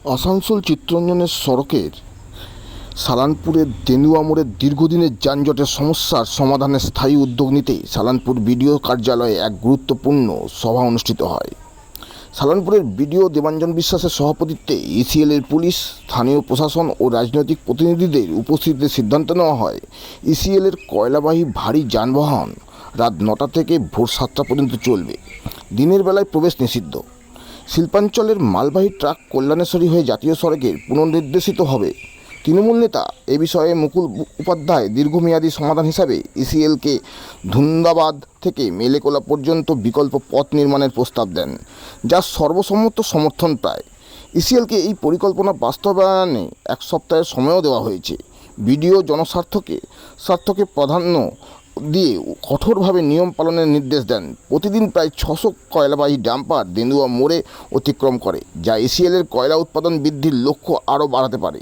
আসানসোল চিত্তরঞ্জনের সড়কের সালানপুরের তেন্দুয়া মোড়ের দীর্ঘদিনের যানজটের সমস্যার সমাধানে স্থায়ী উদ্যোগ নিতে সালানপুর বিডিও কার্যালয়ে এক গুরুত্বপূর্ণ সভা অনুষ্ঠিত হয়। সালানপুরের বিডিও দেবাঞ্জন বিশ্বাসের সভাপতিত্বে ইসিএলের পুলিশ, স্থানীয় প্রশাসন ও রাজনৈতিক প্রতিনিধিদের উপস্থিতিতে সিদ্ধান্ত নেওয়া হয় ইসিএলের কয়লাবাহী ভারী যানবাহন রাত 9টা থেকে ভোর 7টা পর্যন্ত চলবে। দিনের বেলায় প্রবেশ নিষিদ্ধ। শিল্পাঞ্চলের মালবাহী ট্রাক কল্যাণেশ্বরী হয়ে জাতীয় সড়কের পুনর্নির্দেশিত হবে। তৃণমূল নেতা এ বিষয়ে মুকুল উপাধ্যায় দীর্ঘমেয়াদী সমাধান হিসাবে ইসিএলকে ধুন্দাবাদ থেকে মেলেকোলা পর্যন্ত বিকল্প পথ নির্মাণের প্রস্তাব দেন, যার সর্বসম্মত সমর্থন প্রায়। ইসিএলকে এই পরিকল্পনা বাস্তবায়নে এক সপ্তাহের সময়ও দেওয়া হয়েছে। বিডিও জনস্বার্থকে প্রাধান্য দিয়ে কঠোরভাবে নিয়ম পালনের নির্দেশ দেন। প্রতিদিন প্রায় 600 কয়লাবাহী ডাম্পার তেন্দুয়া মোড়ে অতিক্রম করে, যা ইসিএলের কয়লা উৎপাদন বৃদ্ধির লক্ষ্য আরও বাড়াতে পারে।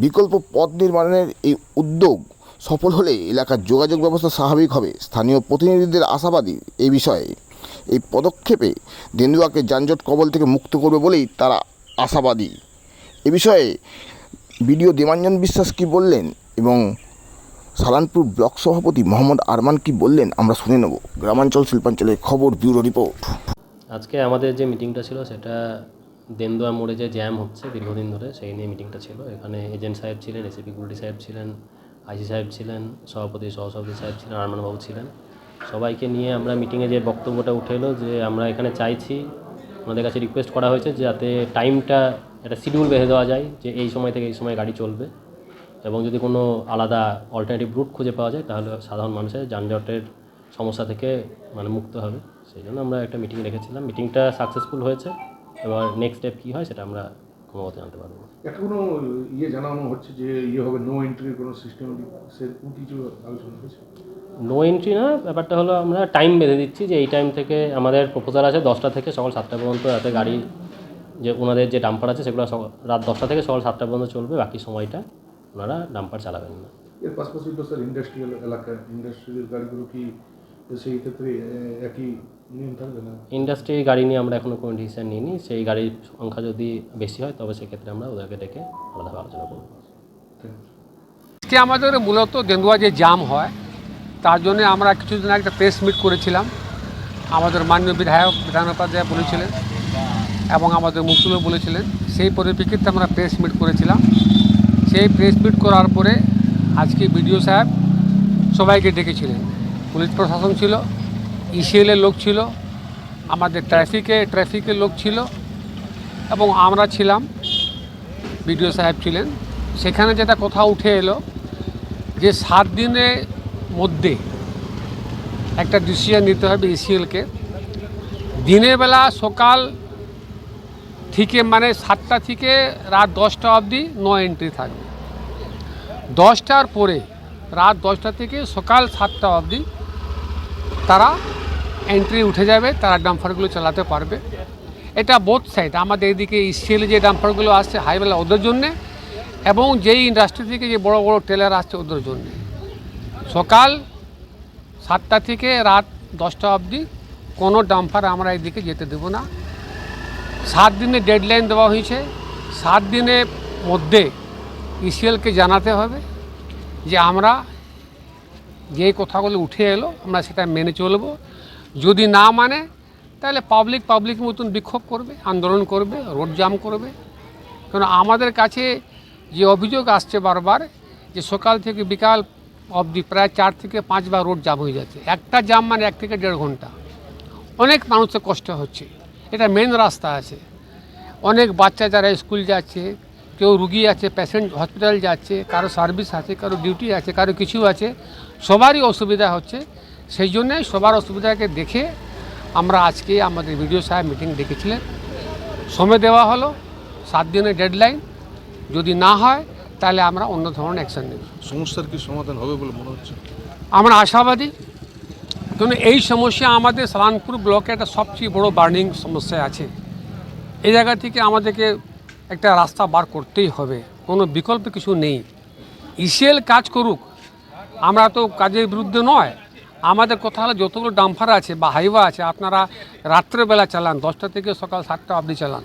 বিকল্প পথ নির্মাণের এই উদ্যোগ সফল হলে এলাকার যোগাযোগ ব্যবস্থা স্বাভাবিক হবে। স্থানীয় প্রতিনিধিদের আশাবাদী এই বিষয়ে এই পদক্ষেপে তেন্দুয়াকে যানজট কবল থেকে মুক্ত করবে বলেই তারা আশাবাদী। এ বিষয়ে বিডিও দেবাঞ্জন বিশ্বাস কী বললেন এবং সালানপুর ব্লক সভাপতি মোহাম্মদ আরমান কি বললেন আমরা শুনে নেব। গ্রামাঞ্চল শিল্পাঞ্চলের খবর, ব্যুরো রিপোর্ট। আজকে আমাদের যে মিটিংটা ছিল সেটা তেন্দুয়া মোড়ে যে জ্যাম হচ্ছে দীর্ঘদিন ধরে সেই নিয়ে মিটিংটা ছিল। এখানে এজেন্ট সাহেব ছিলেন, এসিপি গুলটি সাহেব ছিলেন, আইসি সাহেব ছিলেন, সভাপতি সহসভাপতি সাহেব ছিলেন, আরমানবাবু ছিলেন। সবাইকে নিয়ে আমরা মিটিংয়ে যে বক্তব্যটা উঠে এলো যে আমরা এখানে চাইছি, আমাদের কাছে রিকোয়েস্ট করা হয়েছে যাতে টাইমটা একটা শিডিউল বেঁধে দেওয়া যায় যে এই সময় থেকে এই সময় গাড়ি চলবে, এবং যদি কোনো আলাদা অল্টারনেটিভ রুট খুঁজে পাওয়া যায় তাহলে সাধারণ মানুষের যানজটের সমস্যা থেকে মুক্ত হবে। সেই জন্য আমরা একটা মিটিং রেখেছিলাম। মিটিংটা সাকসেসফুল হয়েছে। এবার নেক্সট স্টেপ কী হয় সেটা আমরা ক্রমাগত জানতে পারবো। একটা কোনো জানানো হচ্ছে যে হবে নো এন্ট্রির কোনো সিস্টেম, সেরকম কিছু আলোচনা হয়েছে? নো এন্ট্রি না, ব্যাপারটা হলো আমরা টাইম বেঁধে দিচ্ছি যে এই টাইম থেকে আমাদের প্রপোজাল আছে 10টা থেকে সকাল 7টা পর্যন্ত, যাতে গাড়ি যে ওনাদের যে ডাম্পার আছে সেগুলো রাত 10টা থেকে সকাল 7টা পর্যন্ত চলবে, বাকি সময়টা ওনারা ডাম্পার চালাবেন না। এর পাশাপাশি তো স্যার ইন্ডাস্ট্রিয়াল এলাকা, ইন্ডাস্ট্রিয়াল গাড়িগুলো কি সেই ক্ষেত্রে একই নিয়ম থাকবে না? ইন্ডাস্ট্রির গাড়ি নিয়ে আমরা এখনও কোনো ডিসিশন নিইনি। সেই গাড়ির সংখ্যা যদি বেশি হয় তবে সেক্ষেত্রে আমরা ওদেরকে ডেকে আলাদাভাবে আলোচনা করব। আজকে আমাদের মূলত তেন্দুয়া যে জাম হয় তার জন্য আমরা কিছুদিন আগে একটা প্রেস মিট করেছিলাম। আমাদের মাননীয় বিধায়ক বিধান উপাধ্যায় বলেছিলেন এবং আমাদের মুকুলও বলেছিলেন, সেই পরিপ্রেক্ষিতে আমরা প্রেস মিট করেছিলাম। সেই প্রেস মিট করার পরে আজকে বিডিও সাহেব সবাইকে ডেকেছিলেন। পুলিশ প্রশাসন ছিল, ইসিএলের লোক ছিল, আমাদের ট্রাফিকের লোক ছিল এবং আমরা ছিলাম, বিডিও সাহেব ছিলেন। সেখানে যেটা কথা উঠে এলো যে 7 দিনের মধ্যে একটা ডিসিশন নিতে হবে ইসিএলকে। দিনের বেলা সকাল থেকে 7টা থেকে রাত 10টা অবধি নো এন্ট্রি থাকবে। 10টার পরে রাত 10টা থেকে সকাল 7টা অবধি তারা এন্ট্রি উঠে যাবে, তারা ডাম্পারগুলো চালাতে পারবে। এটা বোথ সাইড, আমাদের এদিকে ইসিএলে যে ডাম্পারগুলো আসছে হাইওয়েলা ওদের জন্যে, এবং যেই ইন্ডাস্ট্রি থেকে যে বড় বড় টেলার আসছে ওদের জন্যে। সকাল 7টা থেকে রাত 10টা অবধি কোনো ডাম্পার আমরা এদিকে যেতে দেব না। 7 দিনের ডেডলাইন দেওয়া হয়েছে। 7 দিনের মধ্যে ইসিএলকে জানাতে হবে যে আমরা যে কথাগুলো উঠে এলো আমরা সেটা মেনে চলব। যদি না মানে তাহলে পাবলিক মতন বিক্ষোভ করবে, আন্দোলন করবে, রোড জাম করবে। কারণ আমাদের কাছে যে অভিযোগ আসছে বারবার যে সকাল থেকে বিকাল অবধি প্রায় 4 থেকে 5 বার রোড জাম হয়ে যাচ্ছে। একটা জাম 1 থেকে 1.5 ঘন্টা। অনেক মানুষের কষ্ট হচ্ছে। এটা মেন রাস্তা আছে, অনেক বাচ্চা যারা স্কুল যাচ্ছে, কেউ রুগী আছে, পেশেন্ট হসপিটাল যাচ্ছে, কারো সার্ভিস আছে, কারো ডিউটি আছে, কারো কিছু আছে, সবারই অসুবিধা হচ্ছে। সেই জন্যে সবার অসুবিধাকে দেখে আমরা আজকে আমাদের বিডিও সাহেব মিটিং ডেকেছিলেন। সময় দেওয়া হলো 7 দিনের ডেডলাইন। যদি না হয় তাহলে আমরা অন্য ধরনের অ্যাকশন নেব। সমস্যার কি সমাধান হবে বলে মনে হচ্ছে? আমরা আশাবাদী, কারণ এই সমস্যা আমাদের সালানপুর ব্লকে একটা সবচেয়ে বড় বার্নিং সমস্যা আছে। এই জায়গা থেকে আমাদেরকে একটা রাস্তা বার করতেই হবে, কোনো বিকল্প কিছু নেই। ইসিএল কাজ করুক, আমরা তো কাজের বিরুদ্ধে নয়। আমাদের কথা হলো যতগুলো ডাম্পার আছে বা হাইওয়ে আছে আপনারা রাত্রেবেলা চালান, 10টা থেকে সকাল 7টা অবধি চালান।